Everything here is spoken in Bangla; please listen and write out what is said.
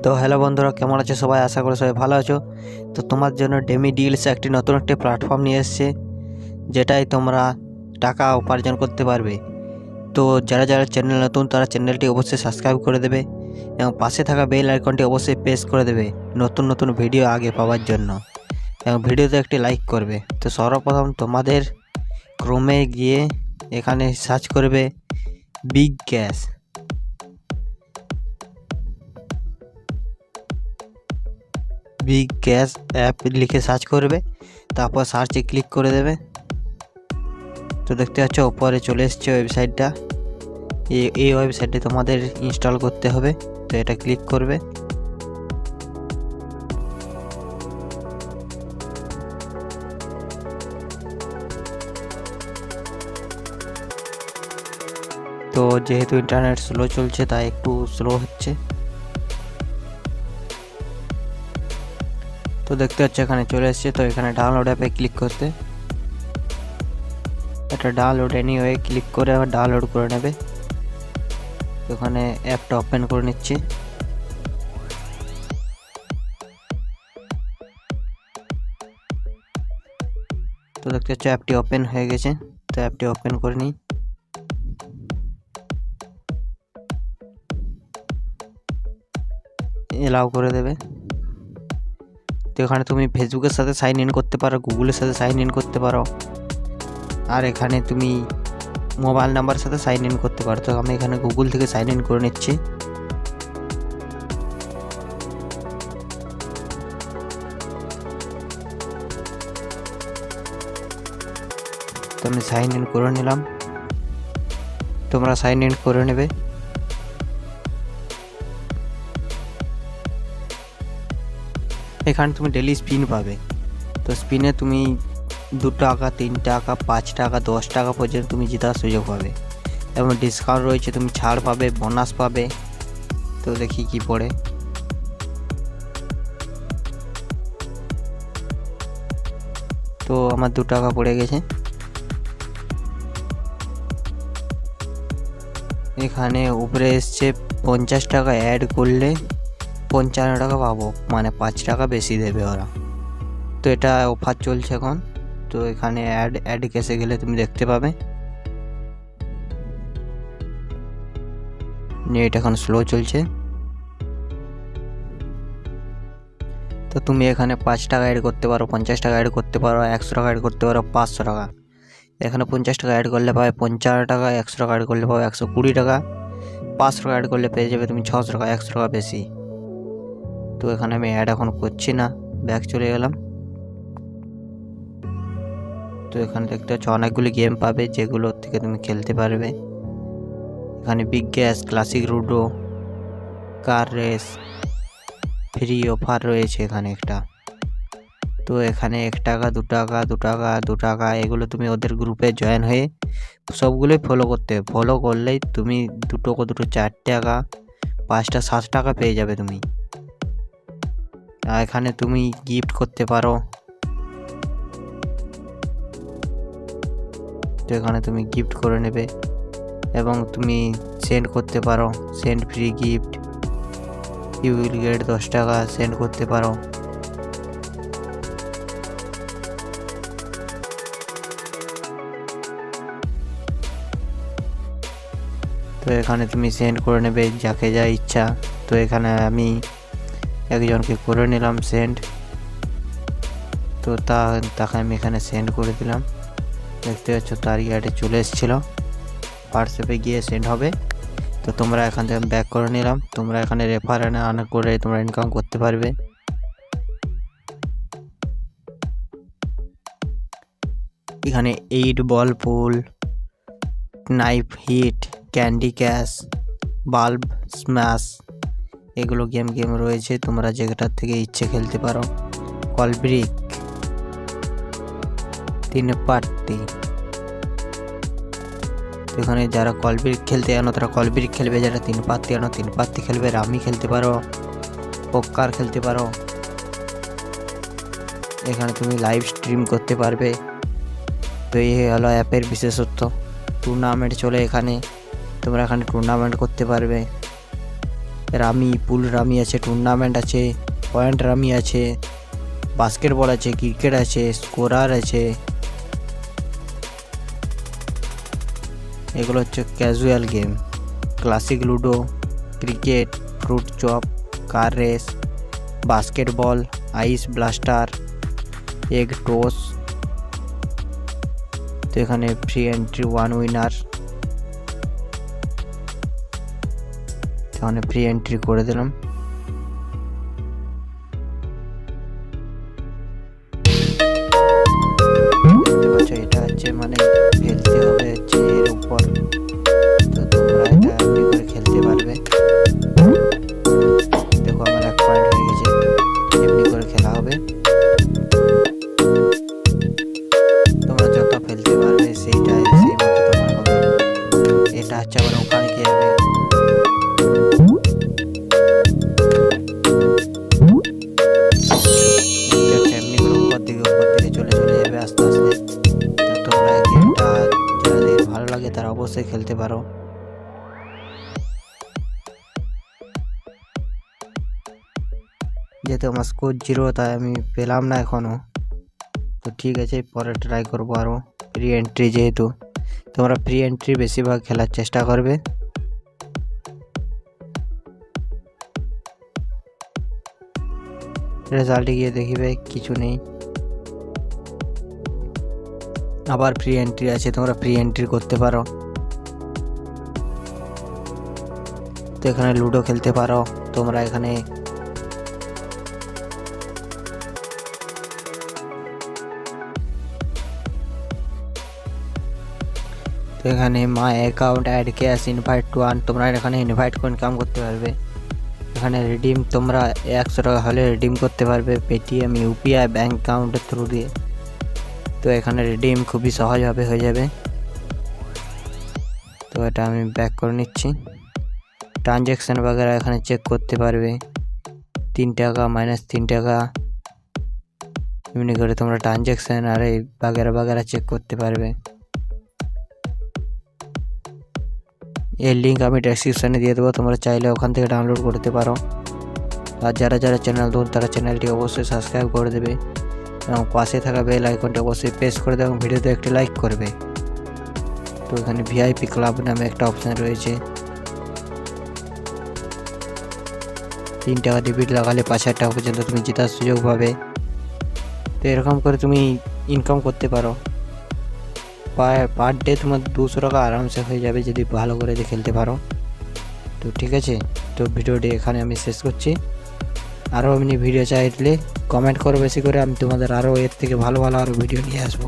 তো হ্যালো বন্ধুরা, কেমন আছো সবাই? আশা করি সবাই ভালো আছো। তো তোমার জন্য ডেমি ডিলস একটি নতুন একটি প্ল্যাটফর্ম নিয়ে এসেছে, যেটাই তোমরা টাকা উপার্জন করতে পারবে। তো যারা যারা চ্যানেল নতুন তারা চ্যানেলটি অবশ্যই সাবস্ক্রাইব করে দেবে এবং পাশে থাকা বেল আইকনটি অবশ্যই প্রেস করে দেবে নতুন নতুন ভিডিও আগে পাওয়ার জন্য, এবং ভিডিওতে একটি লাইক করবে। তো সর্বপ্রথম তোমাদের ক্রোমে গিয়ে এখানে সার্চ করবে big cash. Big cash app লিখে সার্চ করবে, তারপর সার্চে ক্লিক করে দেবে। তো দেখতে পাচ্ছ ওপরে চলে এসছে ওয়েবসাইটটা। এই ওয়েবসাইটে তোমাদের ইনস্টল করতে হবে, তো এটা ক্লিক করবে। তো যেহেতু ইন্টারনেট স্লো চলছে তাই একটু স্লো হচ্ছে। তো দেখতে পাচ্ছ এখানে চলে এসছে। তো এখানে ডাউনলোড অ্যাপে ক্লিক করতে, এটা ডাউনলোড এনিওয়ে ক্লিক করে আবার ডাউনলোড করে নেবে। তো এখানে অ্যাপটা ওপেন করে নিচ্ছি। তো দেখতে পাচ্ছ অ্যাপটি ওপেন হয়ে গেছে। তো অ্যাপটি ওপেন করে নিই। এলাও করে দেবে। তো এখানে তুমি ফেসবুকের সাথে সাইন ইন করতে পারো, গুগলের সাথে সাইন ইন করতে পারো, আর এখানে তুমি মোবাইল নাম্বারের সাথে সাইন ইন করতে পারো। তো আমি এখানে গুগল থেকে সাইন ইন করে নিচ্ছি। তো আমি সাইন ইন করে নিলাম, তোমরা সাইন ইন করে নেবে। এখানে তুমি ডেলি স্পিন পাবে। তো স্পিনে তুমি 2 টাকা, 3 টাকা, 5 টাকা, 10 টাকা পর্যন্ত তুমি জেতার সুযোগ পাবে, এবং ডিসকাউন্ট রয়েছে, তুমি ছাড় পাবে, বোনাস পাবে। তো দেখি কি পড়ে। তো আমার 2 টাকা পড়ে গেছে। এখানে উপরে এসছে 50 টাকা অ্যাড করলে 55 টাকা পাবো, মানে 5 টাকা বেশি দেবে ওরা। তো এটা অফার চলছে এখন। তো এখানে অ্যাড কেসে গেলে তুমি দেখতে পাবে। নেট এখন স্লো চলছে। তো তুমি এখানে 5 টাকা অ্যাড করতে পারো, 50 টাকা অ্যাড করতে পারো, 100 টাকা অ্যাড করতে পারো, 500 টাকা। এখানে 50 টাকা অ্যাড করলে পাবে 55 টাকা, 100 টাকা অ্যাড করলে পাবে 120 টাকা, 500 টাকা অ্যাড করলে পেয়ে যাবে তুমি 600 টাকা, 100 টাকা বেশি। তো এখানে আমি অ্যাড এখন করছি না, ব্যাক চলে গেলাম। তো এখানে দেখতে পাচ্ছ অনেকগুলি গেম পাবে, যেগুলোর থেকে তুমি খেলতে পারবে। এখানে big gas, classic ludo, car race, free offer রয়েছে এখানে একটা। তো এখানে 1 টাকা, 2 টাকা, 2 টাকা, 2 টাকা, এগুলো তুমি ওদের গ্রুপে জয়েন হয়ে সবগুলোই ফলো করতে হবে। ফলো করলেই তুমি 2 টাকা, 4 টাকা, 5টা 7 টাকা পেয়ে যাবে তুমি। আর এখানে তুমি গিফট করতে পারো। তো এখানে তুমি গিফট করে নেবে, এবং তুমি সেন্ড করতে পারো, send free gift, you will get 10 টাকা সেন্ড করতে পারো। তো এখানে তুমি সেন্ড করে নেবে যাকে যা ইচ্ছা। তো এখানে আমি একজনকে করে নিলাম সেন্ড। তো তাকে আমি এখানে সেন্ড করে দিলাম। দেখতে পাচ্ছ তার অ্যাডে চলে এসেছিলো, হোয়াটসঅ্যাপে গিয়ে সেন্ড হবে। তো তোমরা এখান থেকে ব্যাক করে নিলাম। তোমরা এখানে রেফার আর্ন করে তোমরা ইনকাম করতে পারবে। এখানে 8 ball pool, knife hit, candy cash, bulb smash, এগুলো গেম রয়েছে, তোমরা যেটার থেকে ইচ্ছে খেলতে পারো। Call break 3 party. এখানে যারা কলব্রিক খেলতে জানো তারা কলব্রিক খেলবে, যারা 3 পাত্তি জানো 3 পাত্তি খেলবে। রামি খেলতে পারো, পোকার খেলতে পারো। এখানে তুমি লাইভ স্ট্রিম করতে পারবে। তো এই হলো অ্যাপের বিশেষত্ব। টুর্নামেন্ট চলে এখানে, তোমরা এখানে টুর্নামেন্ট করতে পারবে। রামি, পুল রামি আছে, টুর্নামেন্ট আছে, পয়েন্ট রামি আছে, বাস্কেটবল আছে, ক্রিকেট আছে, স্কোরার আছে। এগুলো হচ্ছে casual game. Classic ludo, cricket, fruit chop, car race, basketball, ice blaster, egg toss. তো এখানে ফ্রি এন্ট্রি 1 উইনার, এখানে ফ্রি এন্ট্রি করে দিলাম। দেখতে পাচ্ছ এটা হচ্ছে মানে খেলতে হবে হচ্ছে এর উপর। তো তোমরা এটা এমনি করে খেলতে পারবে। দেখো আমার 1 পয়েন্ট হয়ে গেছে। এমনি করে খেলা হবে। তোমরা যত ফেলতে পারবে সেই মতো তোমার হবে। এটা হচ্ছে আবার ওখানে কি হবে, এমনি করে উপর দিকে চলে যাবে আস্তে আস্তে। তো তোমরা এই গেমটা যাদের ভালো লাগে তারা অবশ্যই খেলতে পারো। যেহেতু আমার স্কোর 0 তাই আমি পেলাম না এখনো। তো ঠিক আছে, পরে ট্রাই করবো আরও। ফ্রি এন্ট্রি যেহেতু, তোমরা ফ্রি এন্ট্রি বেশিরভাগ খেলার চেষ্টা করবে। রেজাল্টে গিয়ে দেখিবে কিছু নেই। আবার ফ্রি এন্ট্রি আছে, তোমরা ফ্রি এন্ট্রি করতে পারো। তো এখানে লুডো খেলতে পারো তোমরা। এখানে তো এখানে my account add cash invite to earn, তোমরা এখানে ইনভাইট করে ইনকাম করতে পারবে। এখানে রিডিম তোমরা 100 টাকা হলে রিডিম করতে পারবে পেটিএম, ইউপিআই, ব্যাঙ্ক অ্যাকাউন্টের থ্রু দিয়ে। তো এখানে রিডিম খুবই সহজভাবে হয়ে যাবে। তো এটা আমি ব্যাক করে নিচ্ছি। ট্রানজ্যাকশান বাগেরা এখানে চেক করতে পারবে। 3 টাকা, -3 টাকা, এমনি করে তোমরা ট্রানজ্যাকশান আর এই বাগেরা চেক করতে পারবে। এর লিঙ্ক আমি ডেসক্রিপশানে দিয়ে দেবো, তোমরা চাইলে ওখান থেকে ডাউনলোড করতে পারো। আর যারা চ্যানেল নতুন তারা চ্যানেলটি অবশ্যই সাবস্ক্রাইব করে দেবে এবং পাশে থাকা বেল আইকনটি অবশ্যই প্রেস করে দেবে এবং ভিডিওতে একটি লাইক করবে। তো এখানে ভিআইপি ক্লাব নামে একটা অপশান রয়েছে। 3 টাকা ডিবিট লাগালে 5000 টাকা পর্যন্ত তুমি জেতার সুযোগ পাবে। তো এরকম করে তুমি ইনকাম করতে পারো। পার ডে তোমার 200 টাকা আরামসে হয়ে যাবে যদি ভালো করে খেলতে পারো। তো ঠিক আছে, তো ভিডিওটি এখানে আমি শেষ করছি। আরও এমনি ভিডিও চাইলে কমেন্ট করো বেশি করে, আমি তোমাদের আরও এর থেকে ভালো আরও ভিডিও নিয়ে আসবো।